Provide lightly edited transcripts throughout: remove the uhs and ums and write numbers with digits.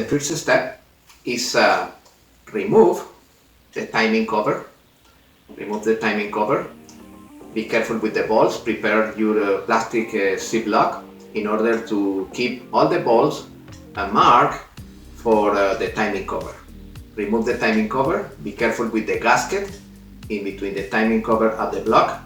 the first step is remove the timing cover. Remove the timing cover. Be careful with the balls. Prepare your plastic ziplock in order to keep all the balls marked for the timing cover. Remove the timing cover. Be careful with the gasket in between the timing cover and the block.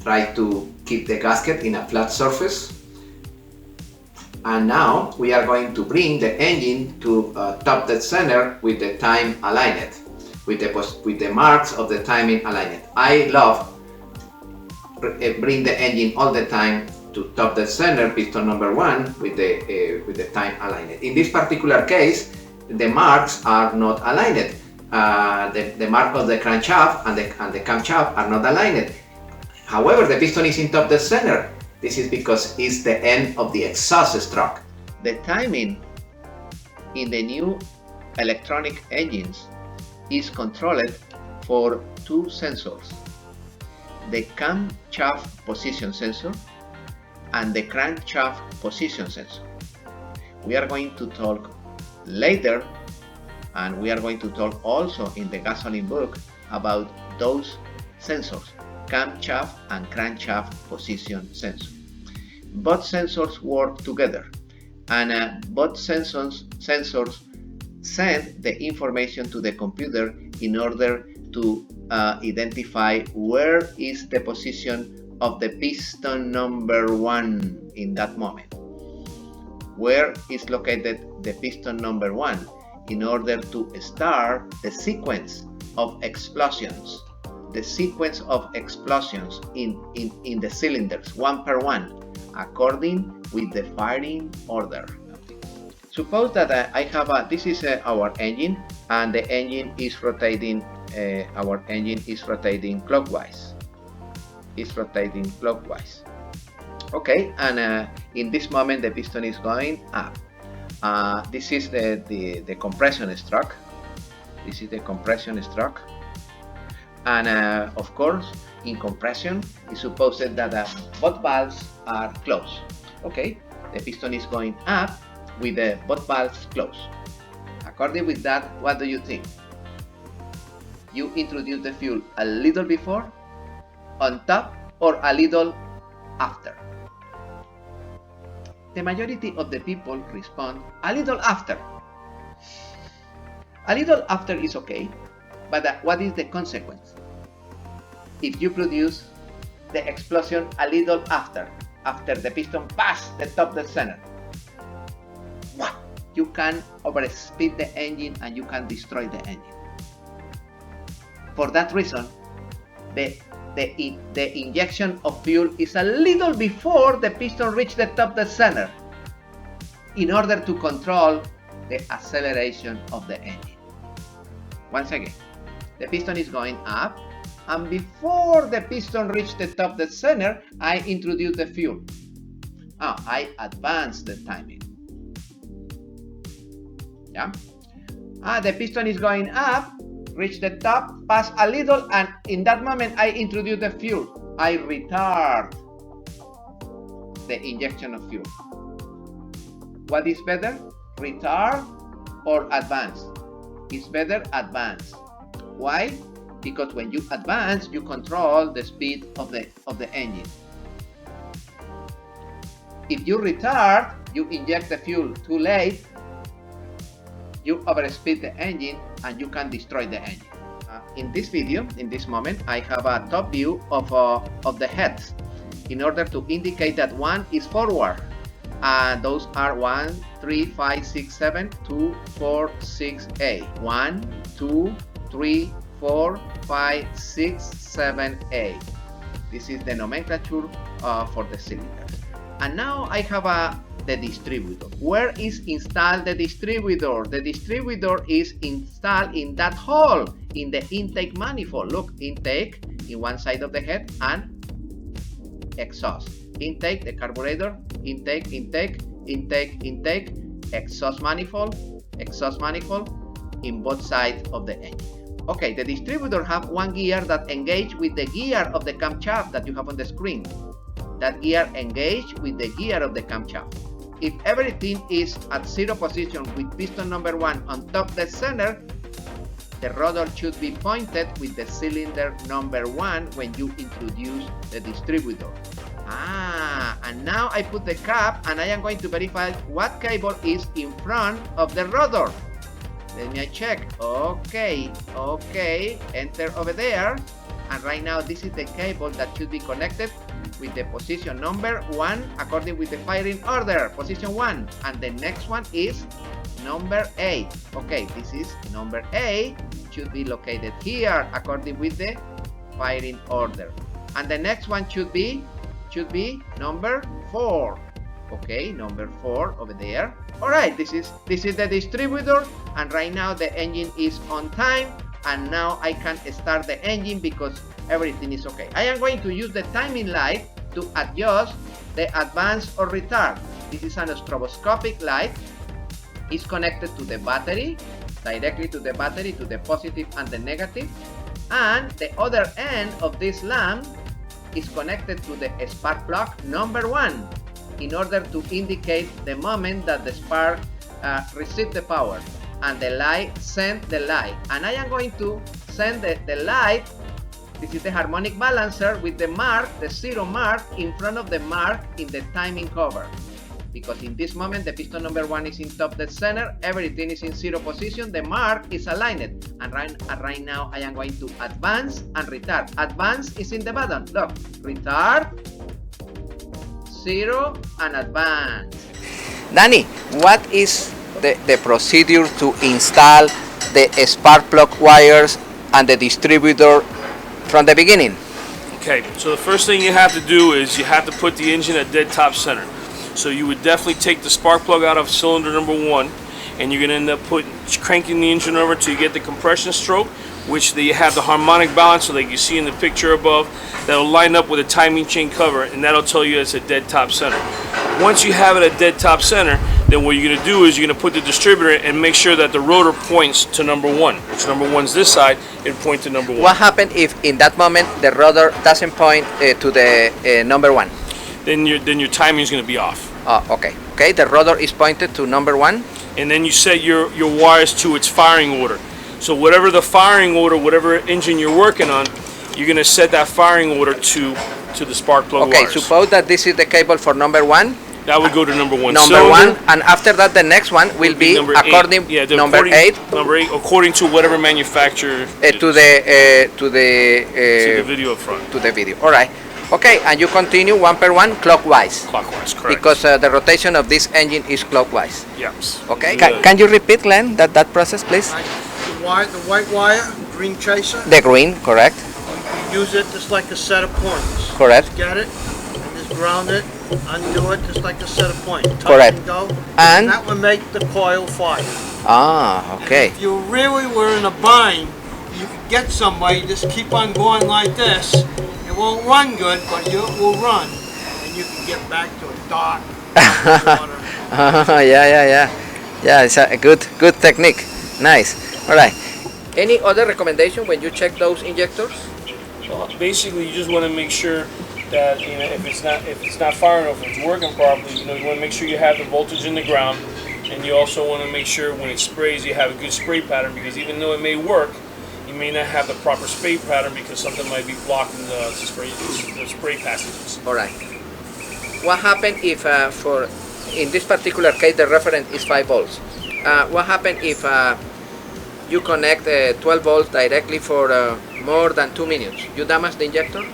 Try to keep the gasket in a flat surface. And now we are going to bring the engine to top dead center with the time aligned, with the marks of the timing aligned. I love bring the engine all the time to top dead center, piston number 1 with the time aligned. In this particular case, the marks are not aligned. The mark of the crankshaft and the camshaft are not aligned. However, the piston is in top dead center. This is because it's the end of the exhaust stroke. The timing in the new electronic engines is controlled for 2 sensors: the camshaft position sensor and the crankshaft position sensor. We are going to talk later, and we are going to talk also in the gasoline book about those sensors, camshaft and crankshaft position sensor. Both sensors work together, and both sensors send the information to the computer in order to identify where is the position of the piston number 1 in that moment. Where is located the piston number 1 in order to start the sequence of explosions. The sequence of explosions in the cylinders, one per one, according with the firing order. Suppose that I have this is our engine, and the engine is rotating. Our engine is rotating clockwise. It's rotating clockwise. Okay, and in this moment the piston is going up. This is the compression stroke. This is the compression stroke. And of course, in compression, it's supposed that both valves are closed. Okay, the piston is going up with both valves closed. According with that, what do you think? You introduce the fuel a little before, on top, or a little after? The majority of the people respond a little after. A little after is okay, but what is the consequence? If you produce the explosion a little after the piston passes the top dead center, you can overspeed the engine and you can destroy the engine. For that reason, the injection of fuel is a little before the piston reaches the top dead center, in order to control the acceleration of the engine. Once again, the piston is going up, and before the piston reaches the top dead center, I introduce the fuel. I advance the timing. Yeah. The piston is going up, reach the top, pass a little, and in that moment I introduce the fuel. I retard the injection of fuel. What is better, retard or advance? It's better advance. Why? Because when you advance, you control the speed of the engine. If you retard, you inject the fuel too late, you overspeed the engine and you can destroy the engine. In this video, in this moment, I have a top view of the heads in order to indicate that one is forward. Those are 1, 3, 5, 6, 7, 2, 4, 6, 8. 1, 2, 3, 4, 5, 6, 7, 8. This is the nomenclature for the cylinders. And now I have the distributor. Where is installed the distributor? The distributor is installed in that hole, in the intake manifold. Look, intake in one side of the head and exhaust. Intake, the carburetor, intake, intake, intake, intake, exhaust manifold in both sides of the engine. Okay, the distributor have one gear that engage with the gear of the camshaft that you have on the screen. That gear engage with the gear of the camshaft. if everything is at 0 position with piston number 1 on top the center, the rotor should be pointed with the cylinder number 1 when you introduce the distributor. And now I put the cap and I am going to verify what cable is in front of the rotor. Let me check. Okay, enter over there. And right now this is the cable that should be connected with the position number 1 according with the firing order, position 1. And the next one is number 8. Okay, this is number 8, should be located here according with the firing order. And the next one should be number 4. Okay, number 4 over there. Alright, this is the distributor, and right now the engine is on time, and now I can start the engine because everything is okay. I am going to use the timing light to adjust the advance or retard. This is an stroboscopic light. It's connected to the battery, directly to the battery, to the positive and the negative, and the other end of this lamp is connected to the spark plug number 1 in order to indicate the moment that the spark received the power, and the light sent the light. And I am going to send the light. This is the harmonic balancer with the mark, the 0 mark in front of the mark in the timing cover. Because in this moment the piston number 1 is in top dead center, everything is in 0 position, the mark is aligned. And right now I am going to advance and retard. Advance is in the button, look, retard, 0 and advance. Danny, what is the procedure to install the spark plug wires and the distributor from the beginning? Okay, so the first thing you have to do is you have to put the engine at dead top center. So you would definitely take the spark plug out of cylinder number 1, and you're going to end up cranking the engine over till you get the compression stroke, which you have the harmonic balancer like you see in the picture above. That'll line up with a timing chain cover, and that'll tell you it's at dead top center. Once you have it at dead top center, then what you're going to do is you're going to put the distributor and make sure that the rotor points to number 1, which number 1's this side, and point to number 1. What happens if in that moment the rotor doesn't point to the number 1? Then your timing is going to be off. Oh, okay. Okay, the rotor is pointed to number 1. And then you set your wires to its firing order. So whatever the firing order, whatever engine you're working on, you're going to set that firing order to the spark plug wires. Okay, suppose that this is the cable for number 1. That would go to number 1. Number cylinder, 1, and after that the next one will be number according 8. Yeah, number 8. Number 8, according to whatever manufacturer. To the video up front. To the video. All right. Okay, and you continue 1 per 1 clockwise. Clockwise, correct. Because the rotation of this engine is clockwise. Yes. Okay. Can you repeat, Glenn, that process, please? The white wire, green chaser. The green, correct. You use it just like a set of points. Correct. Just get it, and just ground it, undo it just like a set of points. Touch Correct. and go. And that will make the coil fire. Ah, okay. And if you really were in a bind, you could get somebody, just keep on going like this. It won't run good, but it will run. And you can get back to a dark water. Yeah, it's a good technique. Nice. All right. Any other recommendation when you check those injectors? Well, basically, you just want to make sure that if it's not firing or if it's working properly, you want to make sure you have the voltage in the ground, and you also want to make sure when it sprays you have a good spray pattern, because even though it may work, you may not have the proper spray pattern because something might be blocking the spray passages. All right. What happens if, in this particular case, the reference is 5 volts? What happens if you connect 12 volts directly for more than 2 minutes? You damage the injector?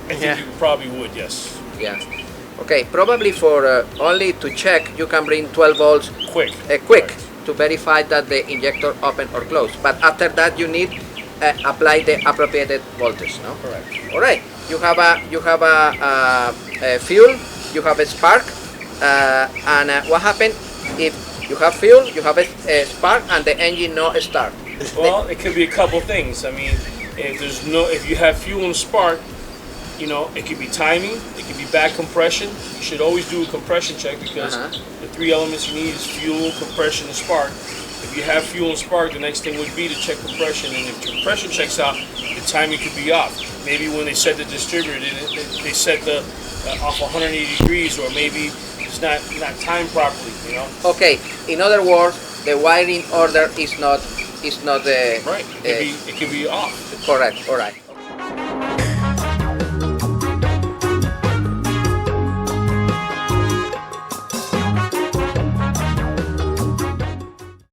I think you probably would, yes. Yeah. Okay, probably for only to check, you can bring 12 volts quick Right. to verify that the injector open or close. But after that, you need apply the appropriate voltage. No? Correct. All right. You have a fuel. You have a spark. And what happens if you have fuel? You have a spark, and the engine no start. Well, it could be a couple things. I mean, if you have fuel and spark, it could be timing, it could be bad compression. You should always do a compression check because the 3 elements you need is fuel, compression, and spark. If you have fuel and spark, the next thing would be to check compression, and if compression checks out, the timing could be off. Maybe when they set the distributor, they set the off 180 degrees, or maybe it's not timed properly, you know. Okay. In other words, the wiring order is not Right. It could be off. correct. All right.